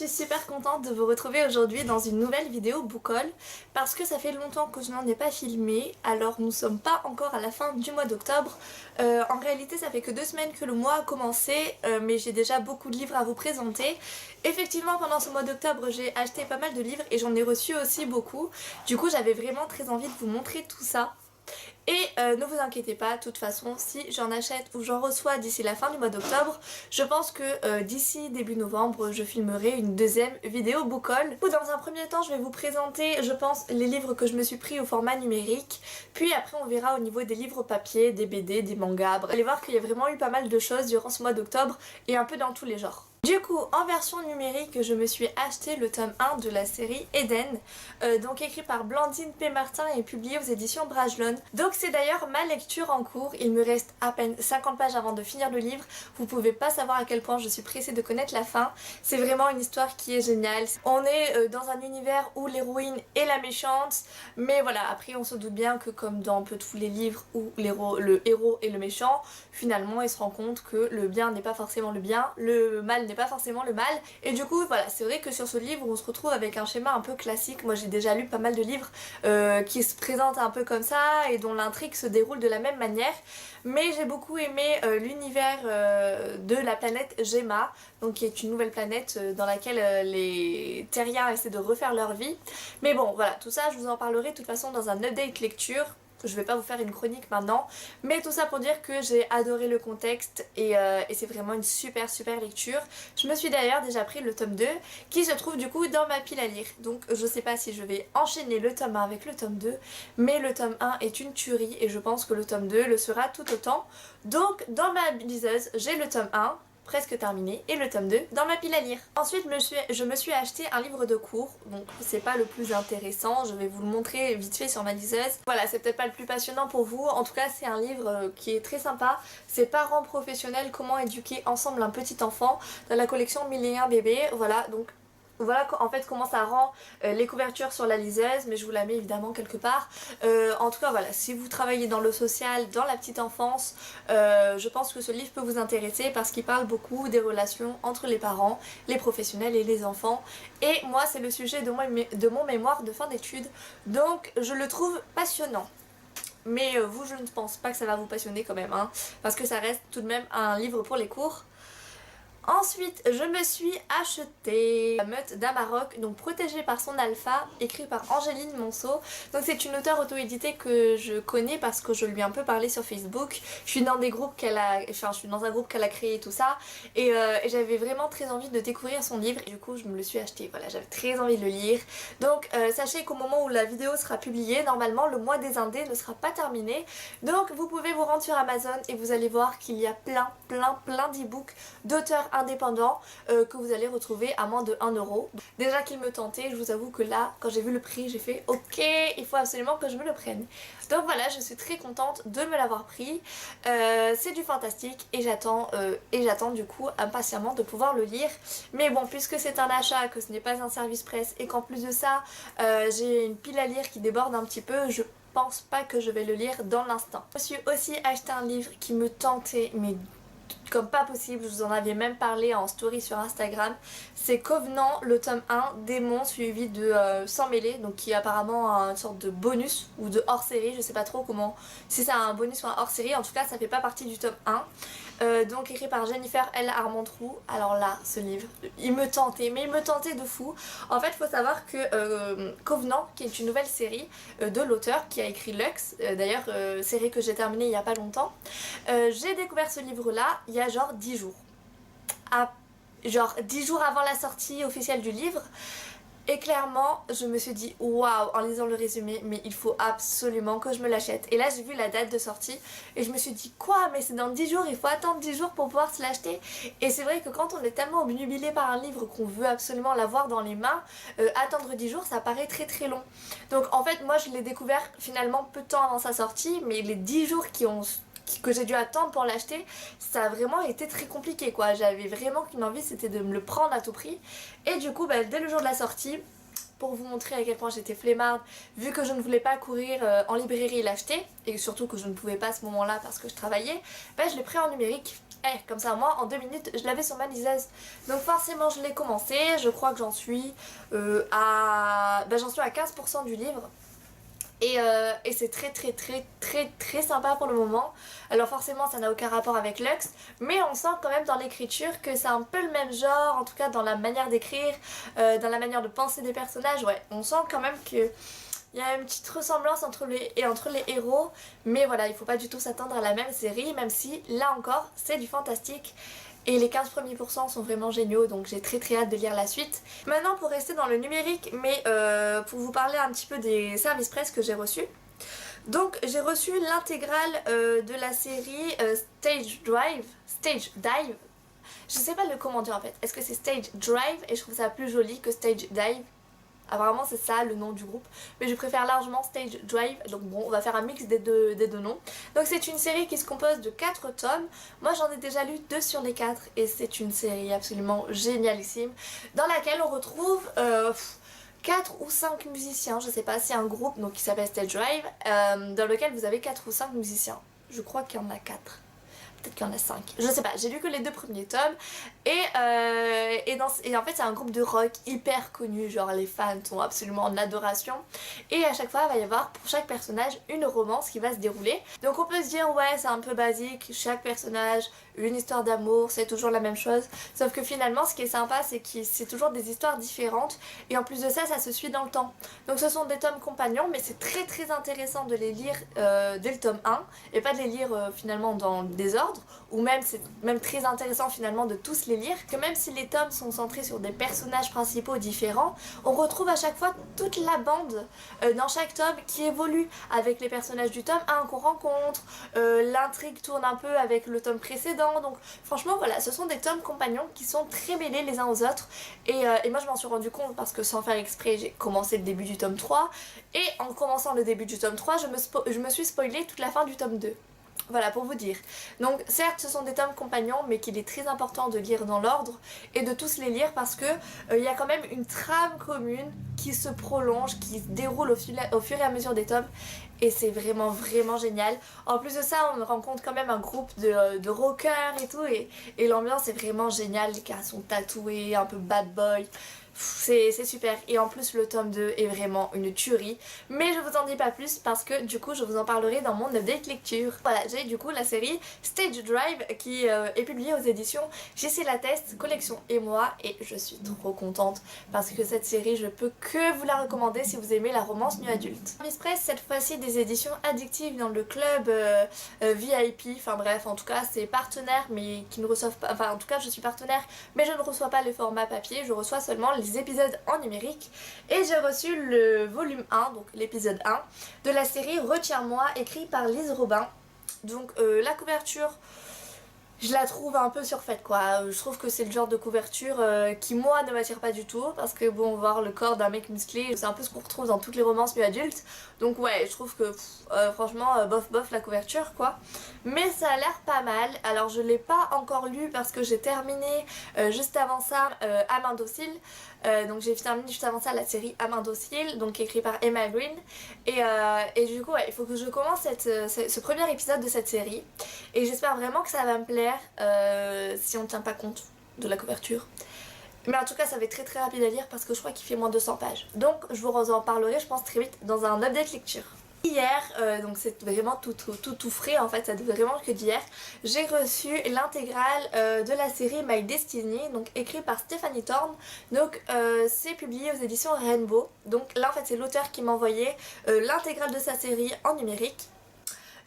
suis super contente de vous retrouver aujourd'hui dans une nouvelle vidéo book haul parce que ça fait longtemps que je n'en ai pas filmé. Alors nous sommes pas encore à la fin du mois d'octobre. En réalité ça fait que 2 semaines que le mois a commencé, mais j'ai déjà beaucoup de livres à vous présenter. Effectivement pendant ce mois d'octobre j'ai acheté pas mal de livres et j'en ai reçu aussi beaucoup. Du coup j'avais vraiment très envie de vous montrer tout ça. Et ne vous inquiétez pas, de toute façon, si j'en achète ou j'en reçois d'ici la fin du mois d'octobre, je pense que d'ici début novembre, je filmerai une deuxième vidéo book haul. Dans un premier temps, je vais vous présenter, je pense, les livres que je me suis pris au format numérique. Puis après, on verra au niveau des livres papier, des BD, des mangas. Bref, vous allez voir qu'il y a vraiment eu pas mal de choses durant ce mois d'octobre et un peu dans tous les genres. Du coup, en version numérique, je me suis acheté le tome 1 de la série Eden, donc écrit par Blandine P. Martin et publié aux éditions Brajlon. Donc c'est d'ailleurs ma lecture en cours, il me reste à peine 50 pages avant de finir le livre. Vous pouvez pas savoir à quel point je suis pressée de connaître la fin. C'est vraiment une histoire qui est géniale. On est dans un univers où l'héroïne est la méchante, mais voilà, après on se doute bien que comme dans un peu tous les livres où le héros est le méchant, finalement il se rend compte que le bien n'est pas forcément le bien, le mal n'est pas forcément le mal, et du coup voilà, c'est vrai que sur ce livre on se retrouve avec un schéma un peu classique. Moi j'ai déjà lu pas mal de livres qui se présentent un peu comme ça et dont l'intrigue se déroule de la même manière, mais j'ai beaucoup aimé l'univers de la planète Gemma, donc qui est une nouvelle planète dans laquelle les terriens essaient de refaire leur vie. Mais bon voilà, tout ça je vous en parlerai de toute façon dans un update lecture. Je vais pas vous faire une chronique maintenant, mais tout ça pour dire que j'ai adoré le contexte et c'est vraiment une super lecture. Je me suis d'ailleurs déjà pris le tome 2 qui se trouve du coup dans ma pile à lire. Donc je sais pas si je vais enchaîner le tome 1 avec le tome 2, mais le tome 1 est une tuerie et je pense que le tome 2 le sera tout autant. Donc dans ma liseuse, j'ai le tome 1 presque terminé et le tome 2 dans ma pile à lire. Ensuite je me suis acheté un livre de cours, donc c'est pas le plus intéressant, je vais vous le montrer vite fait sur ma liseuse. Voilà, c'est peut-être pas le plus passionnant pour vous, en tout cas c'est un livre qui est très sympa. C'est Parents professionnels, comment éduquer ensemble un petit enfant, dans la collection 1001 bébés. Voilà, donc voilà en fait comment ça rend les couvertures sur la liseuse, mais je vous la mets évidemment quelque part. En tout cas voilà, si vous travaillez dans le social, dans la petite enfance, je pense que ce livre peut vous intéresser parce qu'il parle beaucoup des relations entre les parents, les professionnels et les enfants. Et moi c'est le sujet de mon mémoire de fin d'études, donc je le trouve passionnant. Mais vous, je ne pense pas que ça va vous passionner quand même, hein, parce que ça reste tout de même un livre pour les cours. Ensuite, je me suis acheté La Meute d'Amarok, donc Protégée par son alpha, écrit par Angéline Monceau. Donc c'est une auteure auto-éditée que je connais parce que je lui ai un peu parlé sur Facebook. Je suis dans des groupes qu'elle a, enfin je suis dans un groupe qu'elle a créé et tout ça, et j'avais vraiment très envie de découvrir son livre. Et du coup, je me le suis acheté. Voilà, j'avais très envie de le lire. Donc sachez qu'au moment où la vidéo sera publiée, normalement le mois des indés ne sera pas terminé. Donc vous pouvez vous rendre sur Amazon et vous allez voir qu'il y a plein d'e-books d'auteurs indépendant que vous allez retrouver à moins de 1 euro. Déjà qu'il me tentait, je vous avoue que là, quand j'ai vu le prix, j'ai fait ok, il faut absolument que je me le prenne. Donc voilà, je suis très contente de me l'avoir pris. C'est du fantastique et j'attends du coup impatiemment de pouvoir le lire. Mais bon, puisque c'est un achat, que ce n'est pas un service presse et qu'en plus de ça, j'ai une pile à lire qui déborde un petit peu, je pense pas que je vais le lire dans l'instant. Je me suis aussi acheté un livre qui me tentait, mais comme pas possible, je vous en avais même parlé en story sur Instagram. C'est Covenant, le tome 1, Démon, suivi de Sans mêler, donc qui est apparemment une sorte de bonus ou de hors-série, je sais pas trop comment, si c'est un bonus ou un hors-série, en tout cas ça fait pas partie du tome 1. Donc écrit par Jennifer L. Armentrout. Alors là, ce livre, il me tentait, mais il me tentait de fou. En fait, il faut savoir que Covenant, qui est une nouvelle série de l'auteur qui a écrit Lux, d'ailleurs série que j'ai terminée il y a pas longtemps, j'ai découvert ce livre-là il y a genre 10 jours. Genre 10 jours avant la sortie officielle du livre. Et clairement, je me suis dit waouh, en lisant le résumé, mais il faut absolument que je me l'achète. Et là, j'ai vu la date de sortie et je me suis dit quoi, mais c'est dans 10 jours, il faut attendre 10 jours pour pouvoir se l'acheter. Et c'est vrai que quand on est tellement obnubilé par un livre qu'on veut absolument l'avoir dans les mains, attendre 10 jours, ça paraît très long. Donc en fait, moi je l'ai découvert finalement peu de temps avant sa sortie, mais les 10 jours que j'ai dû attendre pour l'acheter, ça a vraiment été très compliqué quoi. J'avais vraiment qu'une envie, c'était de me le prendre à tout prix. Et du coup, dès le jour de la sortie, pour vous montrer à quel point j'étais flemmarde, vu que je ne voulais pas courir en librairie l'acheter, et surtout que je ne pouvais pas à ce moment-là parce que je travaillais, je l'ai pris en numérique. comme ça moi en 2 minutes je l'avais sur ma liseuse. Donc forcément je l'ai commencé, je crois que j'en suis j'en suis à 15% du livre. Et c'est très sympa pour le moment. Alors forcément ça n'a aucun rapport avec Lux, mais on sent quand même dans l'écriture que c'est un peu le même genre, en tout cas dans la manière d'écrire, dans la manière de penser des personnages. Ouais, on sent quand même que il y a une petite ressemblance entre les héros, mais voilà, il faut pas du tout s'attendre à la même série, même si là encore c'est du fantastique. Et les 15 premiers pourcents sont vraiment géniaux, donc j'ai très hâte de lire la suite. Maintenant pour rester dans le numérique, mais pour vous parler un petit peu des services presse que j'ai reçus. Donc j'ai reçu l'intégrale de la série Stage Dive. Je sais pas le comment dire en fait. Est-ce que c'est Stage Drive? Et je trouve ça plus joli que Stage Dive. Apparemment c'est ça le nom du groupe, mais je préfère largement Stage Drive, donc bon on va faire un mix des deux noms. Donc c'est une série qui se compose de 4 tomes, moi j'en ai déjà lu 2 sur les 4 et c'est une série absolument génialissime dans laquelle on retrouve 4 ou 5 musiciens, je sais pas, c'est un groupe donc qui s'appelle Stage Drive, dans lequel vous avez 4 ou 5 musiciens, je crois qu'il y en a 4. Peut-être qu'il y en a 5, je sais pas, j'ai lu que les 2 premiers tomes et en fait c'est un groupe de rock hyper connu, genre les fans sont absolument en adoration et à chaque fois il va y avoir pour chaque personnage une romance qui va se dérouler. Donc on peut se dire ouais c'est un peu basique, chaque personnage, une histoire d'amour, c'est toujours la même chose, sauf que finalement ce qui est sympa c'est que c'est toujours des histoires différentes et en plus de ça ça se suit dans le temps. Donc ce sont des tomes compagnons mais c'est très intéressant de les lire dès le tome 1 et pas de les lire finalement dans le désordre, ou même c'est même très intéressant finalement de tous les lire, que même si les tomes sont centrés sur des personnages principaux différents, on retrouve à chaque fois toute la bande dans chaque tome qui évolue avec les personnages du tome 1 qu'on rencontre, l'intrigue tourne un peu avec le tome précédent, donc franchement voilà, ce sont des tomes compagnons qui sont très mêlés les uns aux autres et moi je m'en suis rendu compte parce que sans faire exprès j'ai commencé le début du tome 3 et en commençant le début du tome 3 je me suis spoilé toute la fin du tome 2. Voilà pour vous dire. Donc certes ce sont des tomes compagnons mais qu'il est très important de lire dans l'ordre et de tous les lire parce que il y a quand même une trame commune qui se prolonge, qui se déroule au fur et à mesure des tomes et c'est vraiment génial. En plus de ça on rencontre quand même un groupe de rockers et tout et l'ambiance est vraiment géniale, les gars sont tatoués, un peu bad boy. C'est super et en plus le tome 2 est vraiment une tuerie, mais je vous en dis pas plus parce que du coup je vous en parlerai dans mon update lecture. Voilà, j'ai du coup la série Stage Drive qui est publiée aux éditions JC Lattès, collection et moi, et je suis trop contente parce que cette série je peux que vous la recommander si vous aimez la romance nu adulte. Miss Press cette fois-ci des éditions addictives dans le club VIP, enfin bref en tout cas c'est partenaire mais qui ne reçoivent pas, enfin en tout cas je suis partenaire mais je ne reçois pas le format papier, je reçois seulement les épisodes en numérique et j'ai reçu le volume 1, donc l'épisode 1 de la série Retiens-moi écrit par Lise Robin. Donc la couverture je la trouve un peu surfaite quoi, je trouve que c'est le genre de couverture qui moi ne m'attire pas du tout parce que bon voir le corps d'un mec musclé c'est un peu ce qu'on retrouve dans toutes les romances mieux adultes, donc ouais je trouve que franchement bof la couverture quoi, mais ça a l'air pas mal. Alors je l'ai pas encore lu parce que j'ai terminé juste avant ça À main docile, donc j'ai terminé juste avant ça la série À main docile, donc écrit par Emma Green et du coup ouais, il faut que je commence ce premier épisode de cette série et j'espère vraiment que ça va me plaire si on ne tient pas compte de la couverture. Mais en tout cas ça va être très rapide à lire parce que je crois qu'il fait moins de 200 pages. Donc je vous en parlerai je pense très vite dans un update lecture. Hier, donc c'est vraiment tout frais en fait, ça date vraiment que d'hier, j'ai reçu l'intégrale de la série My Destiny, donc écrit par Stephanie Thorne, donc c'est publié aux éditions Rainbow, donc là en fait c'est l'auteur qui m'a envoyé l'intégrale de sa série en numérique.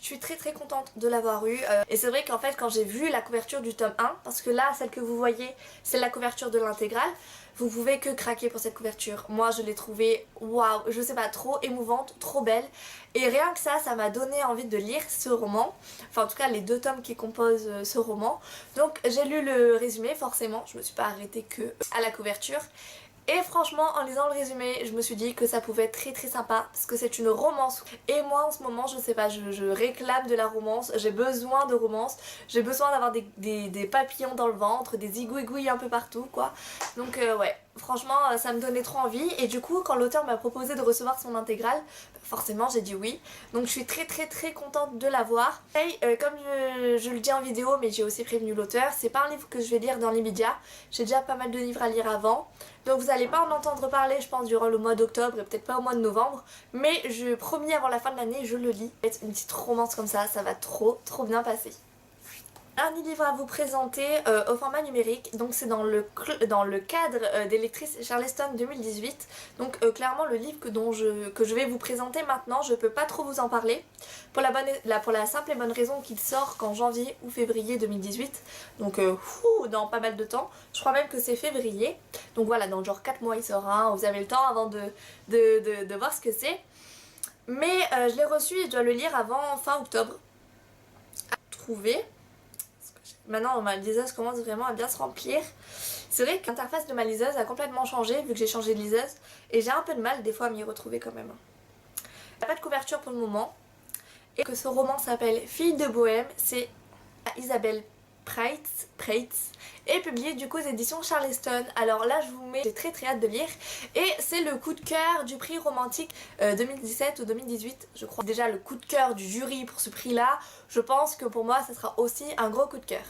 Je suis très contente de l'avoir eu et c'est vrai qu'en fait quand j'ai vu la couverture du tome 1, parce que là celle que vous voyez c'est la couverture de l'intégrale, vous pouvez que craquer pour cette couverture. Moi je l'ai trouvée waouh, je sais pas, trop émouvante, trop belle et rien que ça m'a donné envie de lire ce roman, enfin en tout cas les 2 tomes qui composent ce roman. Donc j'ai lu le résumé forcément, je me suis pas arrêtée que à la couverture. Et franchement en lisant le résumé je me suis dit que ça pouvait être très sympa parce que c'est une romance et moi en ce moment je sais pas, je réclame de la romance, j'ai besoin de romance, j'ai besoin d'avoir des papillons dans le ventre, des igouigouilles un peu partout quoi. Donc ouais, franchement ça me donnait trop envie et du coup quand l'auteur m'a proposé de recevoir son intégrale, forcément j'ai dit oui. Donc je suis très contente de l'avoir. Et comme je le dis en vidéo mais j'ai aussi prévenu l'auteur, c'est pas un livre que je vais lire dans l'immédiat. J'ai déjà pas mal de livres à lire avant. Donc vous allez pas en entendre parler je pense durant le mois d'octobre et peut-être pas au mois de novembre. Mais je promis avant la fin de l'année je le lis. Une petite romance comme ça va trop bien passer. Un livre à vous présenter au format numérique, donc c'est dans le cadre des lectrices Charleston 2018. Donc clairement le livre que je vais vous présenter maintenant, je peux pas trop vous en parler pour la simple et bonne raison qu'il sort qu'en janvier ou février 2018. Donc dans pas mal de temps, je crois même que c'est février. Donc voilà, dans genre 4 mois il sort, hein. Vous avez le temps avant de voir ce que c'est. Mais je l'ai reçu et je dois le lire avant fin octobre. À trouver. Maintenant ma liseuse commence vraiment à bien se remplir. C'est vrai que l'interface de ma liseuse a complètement changé vu que j'ai changé de liseuse et j'ai un peu de mal des fois à m'y retrouver quand même. Il n'y a pas de couverture pour le moment et que ce roman s'appelle Fille de Bohème, c'est Isabelle Preitz et publié du coup aux éditions Charleston. Alors là je vous mets, j'ai très hâte de lire et c'est le coup de cœur du prix romantique 2017 ou 2018 je crois. Déjà le coup de cœur du jury pour ce prix là, je pense que pour moi ça sera aussi un gros coup de cœur.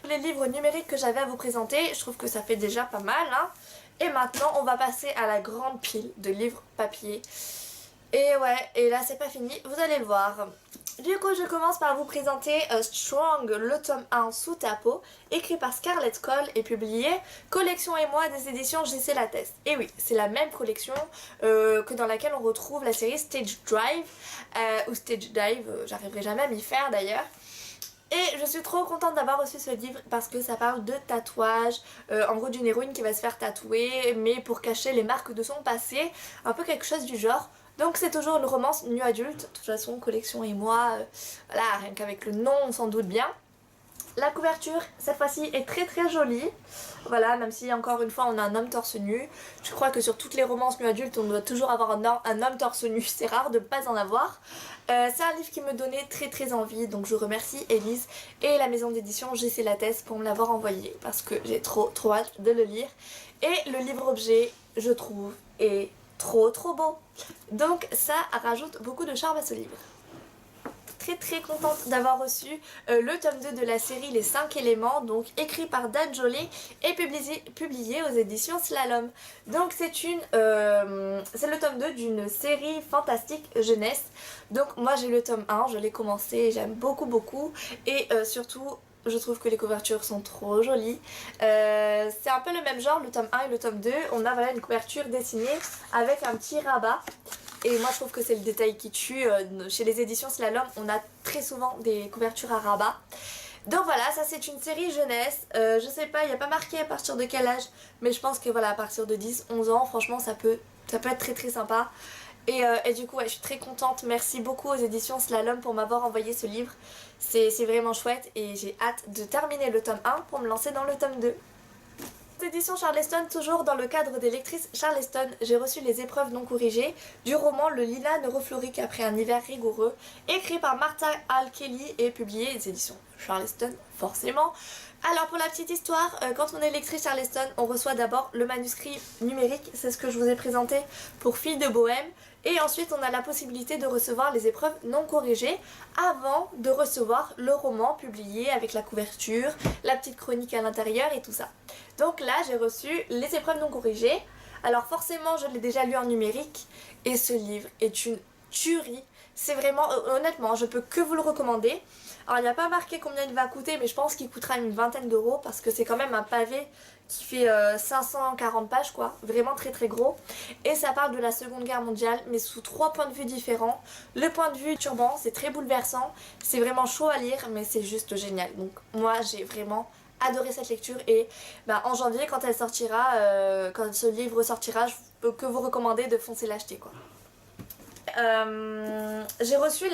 Les livres numériques que j'avais à vous présenter, je trouve que ça fait déjà pas mal hein. Et maintenant on va passer à la grande pile de livres papier. Et ouais, et là c'est pas fini, vous allez le voir. Du coup je commence par vous présenter Strong, le tome 1 sous ta peau, écrit par Scarlett Cole et publié Collection et moi des éditions JC Lattès. Et oui, c'est la même collection que dans laquelle on retrouve la série Stage Drive, ou Stage Dive, j'arriverai jamais à m'y faire d'ailleurs. Et je suis trop contente d'avoir reçu ce livre parce que ça parle de tatouage, en gros d'une héroïne qui va se faire tatouer mais pour cacher les marques de son passé, un peu quelque chose du genre. Donc c'est toujours une romance nu adulte, de toute façon Collection et moi, voilà, rien qu'avec le nom on s'en doute bien. La couverture cette fois-ci est très jolie, voilà, même si encore une fois on a un homme torse nu. Je crois que sur toutes les romances nu adultes on doit toujours avoir un homme torse nu, c'est rare de ne pas en avoir. C'est un livre qui me donnait très envie, donc je remercie Elise et la maison d'édition JC Lattès pour me l'avoir envoyé parce que j'ai trop hâte de le lire. Et le livre objet, je trouve, est trop beau. Donc ça rajoute beaucoup de charme à ce livre. Très contente d'avoir reçu le tome 2 de la série Les 5 éléments, donc écrit par Dan Jolley et publié aux éditions Slalom. Donc c'est le tome 2 d'une série fantastique jeunesse. Donc moi j'ai le tome 1, je l'ai commencé, j'aime beaucoup et surtout je trouve que les couvertures sont trop jolies. C'est un peu le même genre, le tome 1 et le tome 2. On a voilà, une couverture dessinée avec un petit rabat. Et moi je trouve que c'est le détail qui tue. Chez les éditions Slalom, on a très souvent des couvertures à rabat. Donc voilà, ça c'est une série jeunesse. Je sais pas, il n'y a pas marqué à partir de quel âge. Mais je pense que voilà, à partir de 10-11 ans, franchement ça peut être très sympa. Et du coup ouais, je suis très contente, merci beaucoup aux éditions Slalom pour m'avoir envoyé ce livre. C'est vraiment chouette et j'ai hâte de terminer le tome 1 pour me lancer dans le tome 2. Édition Charleston, toujours dans le cadre des lectrices Charleston, j'ai reçu les épreuves non corrigées du roman Le lilas ne refleurit qu'après un hiver rigoureux, écrit par Martha Hall Kelly et publié aux éditions Charleston, forcément. Alors pour la petite histoire, quand on est lectrice Charleston, on reçoit d'abord le manuscrit numérique, c'est ce que je vous ai présenté pour Fille de Bohème, et ensuite on a la possibilité de recevoir les épreuves non corrigées avant de recevoir le roman publié avec la couverture, la petite chronique à l'intérieur et tout ça. Donc là j'ai reçu les épreuves non corrigées, alors forcément je l'ai déjà lu en numérique et ce livre est une tuerie. C'est vraiment, honnêtement, je peux que vous le recommander. Alors il n'y a pas marqué combien il va coûter, mais je pense qu'il coûtera une vingtaine d'euros parce que c'est quand même un pavé qui fait 540 pages quoi, vraiment très gros. Et ça parle de la Seconde Guerre mondiale, mais sous 3 points de vue différents. Le point de vue turban, c'est très bouleversant, c'est vraiment chaud à lire, mais c'est juste génial. Donc moi j'ai vraiment adoré cette lecture et en janvier quand elle sortira, quand ce livre sortira, je peux que vous recommander de foncer l'acheter quoi. J'ai reçu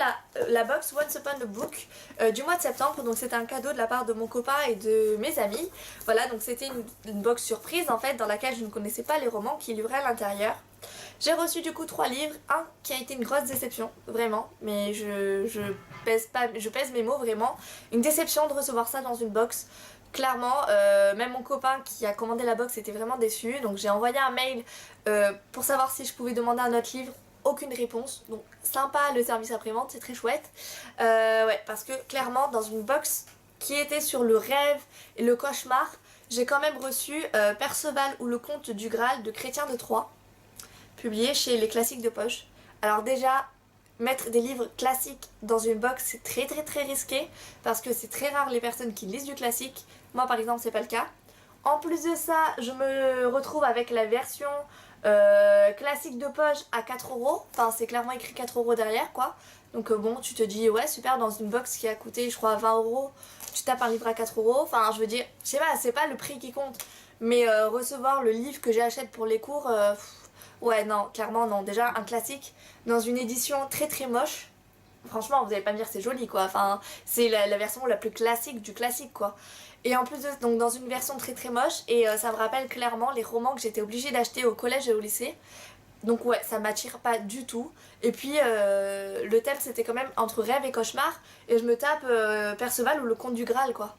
la box Once Upon a Book du mois de septembre, donc c'était un cadeau de la part de mon copain et de mes amis. Voilà, donc c'était une box surprise en fait dans laquelle je ne connaissais pas les romans qui livraient à l'intérieur. J'ai reçu du coup 3 livres, un qui a été une grosse déception, vraiment, mais je pèse mes mots vraiment. Une déception de recevoir ça dans une box. Clairement, même mon copain qui a commandé la box était vraiment déçu. Donc j'ai envoyé un mail pour savoir si je pouvais demander un autre livre. Aucune réponse. Donc sympa le service après-vente, c'est très chouette. Ouais, parce que clairement dans une box qui était sur le rêve et le cauchemar, j'ai quand même reçu Perceval ou le conte du Graal de Chrétien de Troyes, publié chez les classiques de poche. Alors déjà, mettre des livres classiques dans une box c'est très risqué parce que c'est très rare les personnes qui lisent du classique. Moi par exemple c'est pas le cas. En plus de ça, je me retrouve avec la version classique de poche à 4€. Enfin c'est clairement écrit 4€ derrière quoi. Donc bon, tu te dis ouais super, dans une box qui a coûté je crois 20€, tu tapes un livre à 4€. Enfin je veux dire, je sais pas, c'est pas le prix qui compte. Mais recevoir le livre que j'achète pour les cours, ouais non, clairement non. Déjà un classique dans une édition très moche. Franchement, vous allez pas me dire c'est joli quoi. Enfin, c'est la version la plus classique du classique quoi. Et en plus de donc dans une version très moche, et ça me rappelle clairement les romans que j'étais obligée d'acheter au collège et au lycée. Donc ouais, ça m'attire pas du tout. Et puis le thème c'était quand même entre rêve et cauchemar, et je me tape Perceval ou le conte du Graal quoi.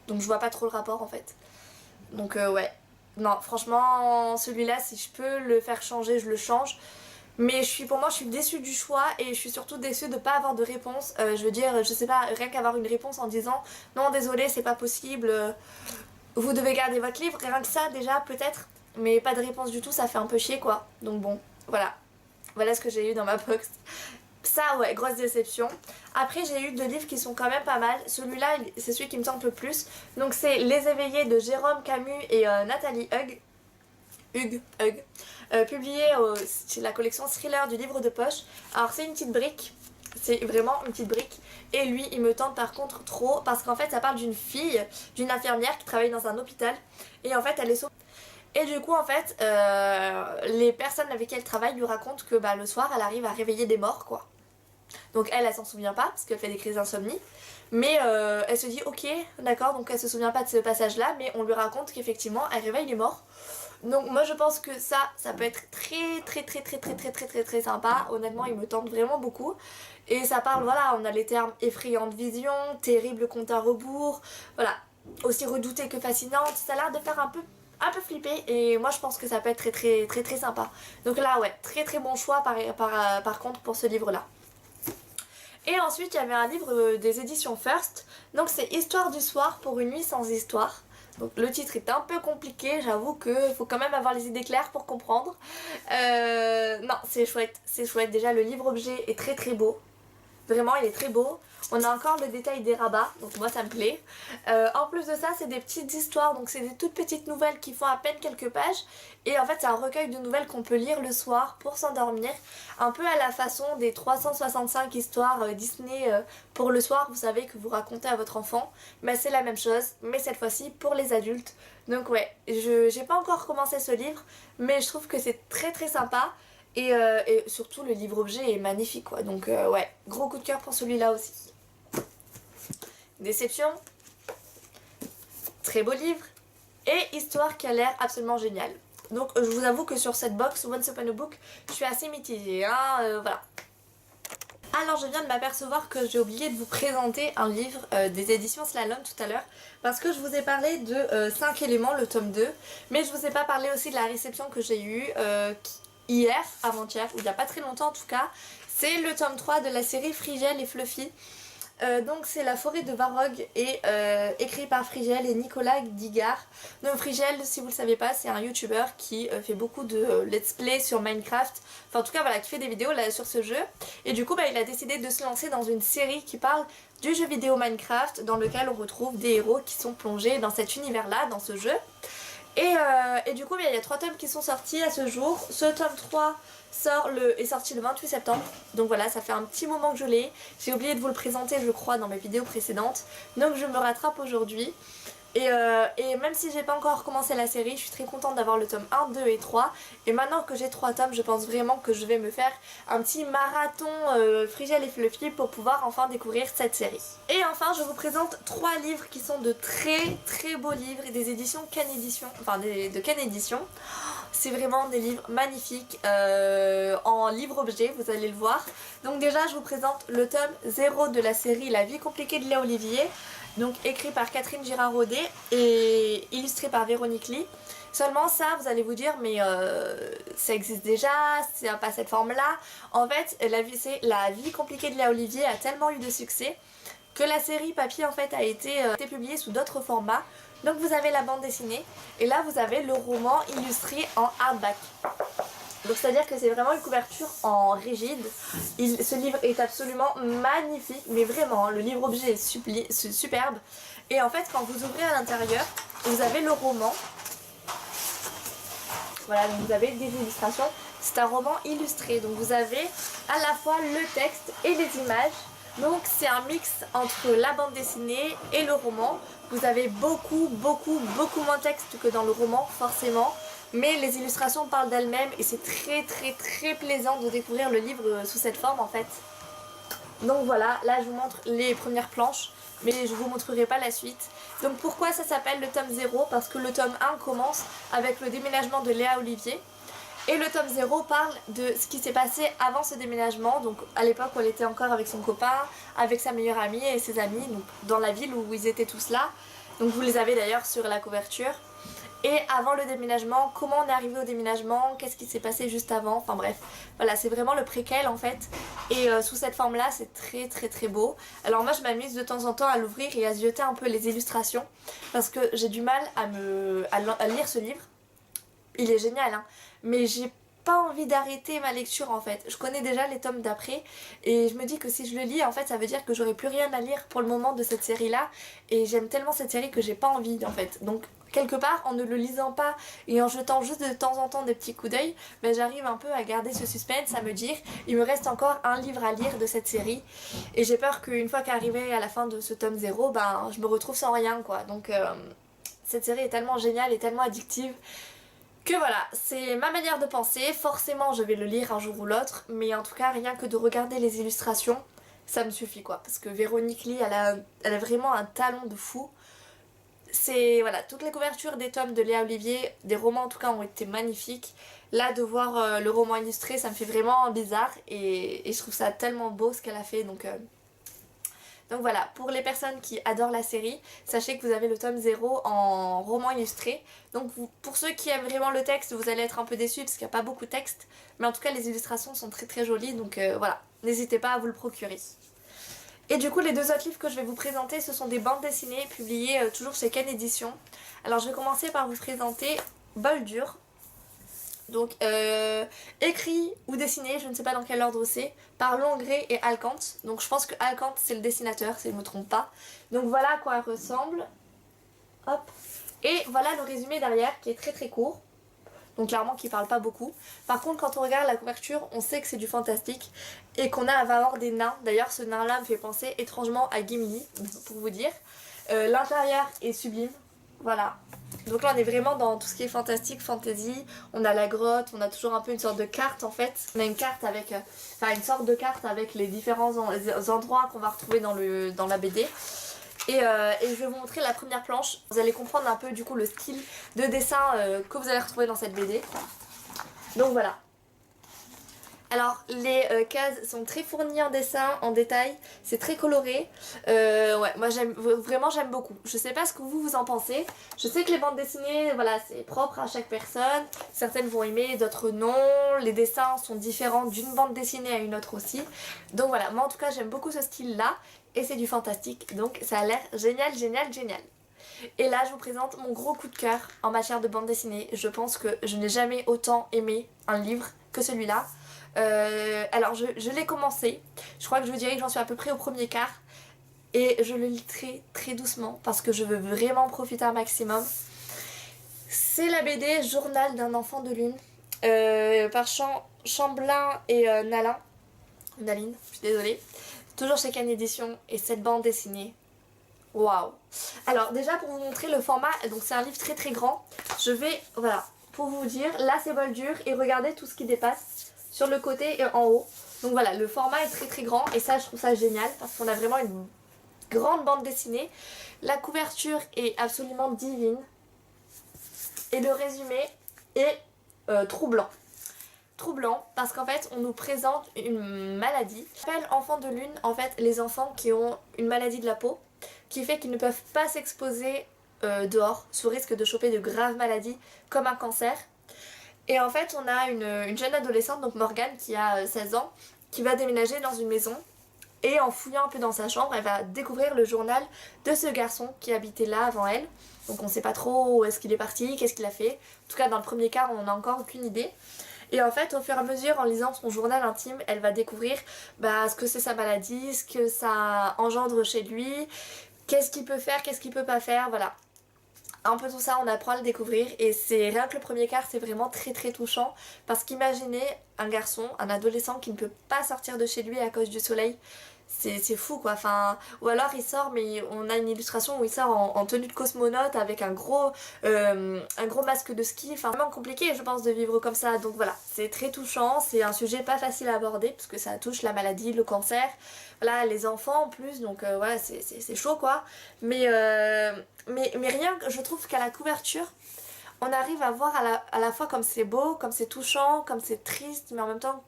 Donc je vois pas trop le rapport en fait. Donc ouais. Non, franchement, celui-là, si je peux le faire changer, je le change. Mais pour moi, je suis déçue du choix, et je suis surtout déçue de pas avoir de réponse. Je veux dire, je sais pas, rien qu'avoir une réponse en disant non, désolé, c'est pas possible, vous devez garder votre livre, rien que ça déjà, peut-être. Mais pas de réponse du tout, ça fait un peu chier quoi. Donc bon, voilà. Voilà ce que j'ai eu dans ma box. Ça, ouais, grosse déception. Après, j'ai eu deux livres qui sont quand même pas mal. Celui-là, c'est celui qui me tente le plus. Donc, c'est Les Éveillés de Jérôme Camus et Nathalie Hug. Publié chez la collection Thriller du livre de poche. Alors, c'est une petite brique. C'est vraiment une petite brique. Et lui, il me tente par contre trop. Parce qu'en fait, ça parle d'une fille, d'une infirmière qui travaille dans un hôpital. Et en fait, elle est sauvée. Et du coup en fait les personnes avec qui elle travaille lui racontent que bah, le soir elle arrive à réveiller des morts quoi. Donc elle s'en souvient pas parce qu'elle fait des crises d'insomnie. Mais elle se dit ok d'accord, donc elle se souvient pas de ce passage là, mais on lui raconte qu'effectivement elle réveille les morts. Donc moi je pense que ça peut être très sympa. Honnêtement il me tente vraiment beaucoup. Et ça parle, voilà, on a les termes effrayante vision, terrible compte à rebours, voilà, aussi redouté que fascinante. Ça a l'air de faire un peu flipper, et moi je pense que ça peut être très sympa. Donc là ouais, très bon choix par contre pour ce livre là. Et ensuite il y avait un livre des éditions First, donc c'est Histoire du soir pour une nuit sans histoire. Donc le titre est un peu compliqué, j'avoue qu'il faut quand même avoir les idées claires pour comprendre. Non, c'est chouette. Déjà le livre objet est très beau. Vraiment, il est très beau. On a encore le détail des rabats, donc moi ça me plaît. En plus de ça, c'est des petites histoires, donc c'est des toutes petites nouvelles qui font à peine quelques pages. Et en fait, c'est un recueil de nouvelles qu'on peut lire le soir pour s'endormir. Un peu à la façon des 365 histoires Disney pour le soir, vous savez, que vous racontez à votre enfant. Mais c'est la même chose, mais cette fois-ci pour les adultes. Donc ouais, j'ai pas encore commencé ce livre, mais je trouve que c'est très sympa. Et surtout le livre objet est magnifique quoi. Donc ouais, gros coup de cœur pour celui-là aussi. Déception, très beau livre, et histoire qui a l'air absolument géniale. Donc je vous avoue que sur cette box Once Upon a Book, je suis assez mitigée, hein, voilà. Alors je viens de m'apercevoir que j'ai oublié de vous présenter un livre des éditions Slalom tout à l'heure, parce que je vous ai parlé de 5 éléments, le tome 2, mais je vous ai pas parlé aussi de la réception que j'ai eue hier, avant-hier, ou il n'y a pas très longtemps en tout cas. C'est le tome 3 de la série Frigel et Fluffy. Donc c'est La forêt de Varrogue, et écrit par Frigel et Nicolas Digard. Donc Frigel, si vous le savez pas, c'est un youtubeur qui fait beaucoup de let's play sur Minecraft. Enfin en tout cas voilà, qui fait des vidéos là sur ce jeu. Et du coup bah, il a décidé de se lancer dans une série qui parle du jeu vidéo Minecraft, dans lequel on retrouve des héros qui sont plongés dans cet univers là, dans ce jeu. Et du coup, il y a 3 tomes qui sont sortis à ce jour. Ce tome 3 est sorti le 28 septembre. Donc voilà, ça fait un petit moment que je l'ai. J'ai oublié de vous le présenter, je crois, dans mes vidéos précédentes. Donc je me rattrape aujourd'hui. Et même si j'ai pas encore commencé la série, je suis très contente d'avoir le tome 1, 2 et 3. Et maintenant que j'ai 3 tomes, je pense vraiment que je vais me faire un petit marathon Frigel et Fluffy pour pouvoir enfin découvrir cette série. Et enfin, je vous présente 3 livres qui sont de très beaux livres, et des éditions Can Édition, enfin de Can Édition. C'est vraiment des livres magnifiques en livre objet, vous allez le voir. Donc déjà, je vous présente le tome 0 de la série La vie compliquée de Léa Olivier. donc écrit par Catherine Girard-Rodé et illustré par Véronique Lee. Seulement ça, vous allez vous dire, mais ça existe déjà, c'est pas cette forme-là. En fait, la vie compliquée de Léa Olivier a tellement eu de succès que la série papier en fait a été publiée sous d'autres formats. Donc vous avez la bande dessinée et là vous avez le roman illustré en hardback. Donc c'est à dire que c'est vraiment une couverture en rigide. Ce livre est absolument magnifique, mais vraiment le livre objet est superbe. Et en fait quand vous ouvrez à l'intérieur, vous avez le roman. Voilà, donc vous avez des illustrations. C'est un roman illustré, donc vous avez à la fois le texte et les images. Donc c'est un mix entre la bande dessinée et le roman. Vous avez beaucoup moins de texte que dans le roman, forcément. Mais les illustrations parlent d'elles-mêmes et c'est très plaisant de découvrir le livre sous cette forme en fait. Donc voilà, là je vous montre les premières planches, mais je vous montrerai pas la suite. Donc pourquoi ça s'appelle le tome 0? Parce que le tome 1 commence avec le déménagement de Léa Olivier. Et le tome 0 parle de ce qui s'est passé avant ce déménagement, donc à l'époque où elle était encore avec son copain, avec sa meilleure amie et ses amis, donc dans la ville où ils étaient tous là. Donc vous les avez d'ailleurs sur la couverture. Et avant le déménagement, comment on est arrivé au déménagement, qu'est-ce qui s'est passé juste avant, enfin bref. Voilà, c'est vraiment le préquel en fait. Et sous cette forme-là, c'est très beau. Alors moi je m'amuse de temps en temps à l'ouvrir et à zioter un peu les illustrations. Parce que j'ai du mal à lire ce livre. Il est génial, hein, mais j'ai pas envie d'arrêter ma lecture en fait. Je connais déjà les tomes d'après et je me dis que si je le lis en fait ça veut dire que j'aurai plus rien à lire pour le moment de cette série là et j'aime tellement cette série que j'ai pas envie en fait. Donc quelque part en ne le lisant pas et en jetant juste de temps en temps des petits coups d'œil, ben, j'arrive un peu à garder ce suspense, à me dire il me reste encore un livre à lire de cette série et j'ai peur qu'une fois qu'arrivé à la fin de ce tome 0, ben je me retrouve sans rien quoi. Donc cette série est tellement géniale et tellement addictive que voilà, c'est ma manière de penser. Forcément je vais le lire un jour ou l'autre, mais en tout cas rien que de regarder les illustrations ça me suffit quoi, parce que Véronique Lee elle a vraiment un talent de fou. C'est voilà, toutes les couvertures des tomes de Léa Olivier, des romans en tout cas, ont été magnifiques. Là de voir le roman illustré ça me fait vraiment bizarre et je trouve ça tellement beau ce qu'elle a fait. Donc voilà, pour les personnes qui adorent la série, sachez que vous avez le tome 0 en roman illustré. Donc pour ceux qui aiment vraiment le texte, vous allez être un peu déçus parce qu'il n'y a pas beaucoup de texte. Mais en tout cas les illustrations sont très jolies, donc voilà, n'hésitez pas à vous le procurer. Et du coup les deux autres livres que je vais vous présenter, ce sont des bandes dessinées publiées toujours chez Ken Éditions. Alors je vais commencer par vous présenter Boldur. Donc écrit ou dessiné, je ne sais pas dans quel ordre c'est, par Longré et Alcante. Donc je pense que Alcante c'est le dessinateur si je ne me trompe pas. Donc voilà à quoi elle ressemble. Hop. Et voilà le résumé derrière qui est très court. Donc clairement qui parle pas beaucoup. Par contre quand on regarde la couverture on sait que c'est du fantastique et qu'on va avoir des nains. D'ailleurs ce nain là me fait penser étrangement à Gimli pour vous dire. L'intérieur est sublime. Voilà. Donc là on est vraiment dans tout ce qui est fantastique, fantasy. On a la grotte, on a toujours un peu une sorte de carte en fait. On a une carte avec, une sorte de carte avec les différents endroits qu'on va retrouver dans la BD. Et je vais vous montrer la première planche. Vous allez comprendre un peu du coup le style de dessin que vous allez retrouver dans cette BD. Donc voilà. Alors les cases sont très fournies en dessin, en détail, c'est très coloré. Ouais, moi j'aime beaucoup. Je sais pas ce que vous en pensez. Je sais que les bandes dessinées, voilà, c'est propre à chaque personne. Certaines vont aimer, d'autres non. Les dessins sont différents d'une bande dessinée à une autre aussi. Donc voilà, moi en tout cas j'aime beaucoup ce style là. Et c'est du fantastique, donc ça a l'air génial. Et là je vous présente mon gros coup de cœur en matière de bande dessinée. Je pense que je n'ai jamais autant aimé un livre que celui-là. Alors je l'ai commencé, je crois que je vous dirais que j'en suis à peu près au premier quart. Et je le lis très doucement parce que je veux vraiment profiter un maximum. C'est la BD Journal d'un enfant de lune par Chamblin et Naline, je suis désolée. Toujours chez Ken Éditions et cette bande dessinée, waouh! Alors déjà pour vous montrer le format, donc c'est un livre très grand. Je vais, voilà, pour vous dire, là c'est Boldur et regardez tout ce qui dépasse sur le côté et en haut. Donc voilà, le format est très grand et ça je trouve ça génial parce qu'on a vraiment une grande bande dessinée. La couverture est absolument divine et le résumé est troublant. Parce qu'en fait on nous présente une maladie qui s'appelle enfant de lune, en fait les enfants qui ont une maladie de la peau qui fait qu'ils ne peuvent pas s'exposer dehors sous risque de choper de graves maladies comme un cancer. Et en fait on a une jeune adolescente, donc Morgane, qui a 16 ans, qui va déménager dans une maison. Et en fouillant un peu dans sa chambre, elle va découvrir le journal de ce garçon qui habitait là avant elle. Donc on sait pas trop où est-ce qu'il est parti, qu'est-ce qu'il a fait. En tout cas dans le premier cas on n'a encore aucune idée. Et en fait au fur et à mesure, en lisant son journal intime, elle va découvrir ce que c'est sa maladie, ce que ça engendre chez lui, qu'est-ce qu'il peut faire, qu'est-ce qu'il peut pas faire, voilà. Un peu tout ça, on apprend à le découvrir et c'est rien que le premier quart, c'est vraiment très très touchant parce qu'imaginez un garçon, un adolescent qui ne peut pas sortir de chez lui à cause du soleil, c'est fou quoi, enfin, ou alors il sort mais on a une illustration où il sort en tenue de cosmonaute avec un gros masque de ski, enfin vraiment compliqué je pense de vivre comme ça, donc voilà, c'est très touchant, c'est un sujet pas facile à aborder parce que ça touche la maladie, le cancer, voilà, les enfants en plus, donc voilà, c'est chaud quoi, mais rien que je trouve qu'à la couverture, on arrive à voir à la fois comme c'est beau, comme c'est touchant, comme c'est triste, mais en même temps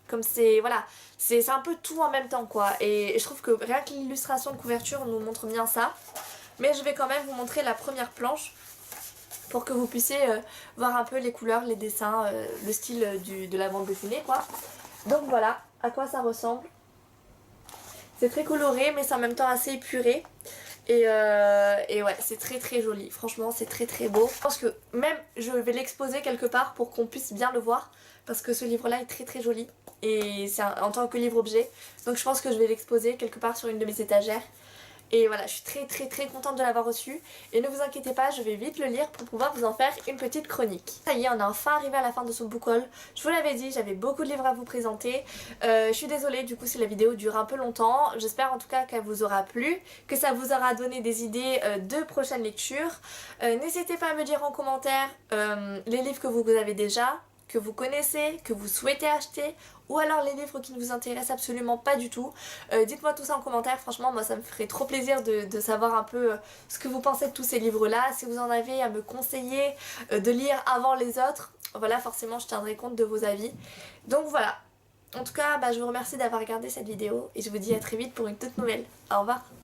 comme c'est voilà, c'est un peu tout en même temps quoi, et je trouve que rien que l'illustration de couverture nous montre bien ça. Mais je vais quand même vous montrer la première planche pour que vous puissiez voir un peu les couleurs, les dessins, le style de la bande dessinée quoi. Donc voilà à quoi ça ressemble. C'est très coloré mais c'est en même temps assez épuré. Et ouais, c'est très très joli, franchement c'est très très beau. Je pense que même je vais l'exposer quelque part pour qu'on puisse bien le voir parce que ce livre là est très très joli et c'est en tant que livre objet, donc je pense que je vais l'exposer quelque part sur une de mes étagères. Et voilà, je suis très très très contente de l'avoir reçu. Et ne vous inquiétez pas, je vais vite le lire pour pouvoir vous en faire une petite chronique. Ça y est, on est enfin arrivé à la fin de ce book haul. Je vous l'avais dit, j'avais beaucoup de livres à vous présenter. Je suis désolée du coup si la vidéo dure un peu longtemps. J'espère en tout cas qu'elle vous aura plu, que ça vous aura donné des idées de prochaines lectures. N'hésitez pas à me dire en commentaire les livres que vous avez déjà, que vous connaissez, que vous souhaitez acheter, ou alors les livres qui ne vous intéressent absolument pas du tout. Dites-moi tout ça en commentaire, franchement moi ça me ferait trop plaisir de savoir un peu ce que vous pensez de tous ces livres là, si vous en avez à me conseiller de lire avant les autres, voilà forcément je tiendrai compte de vos avis. Donc voilà, en tout cas je vous remercie d'avoir regardé cette vidéo et je vous dis à très vite pour une toute nouvelle. Au revoir.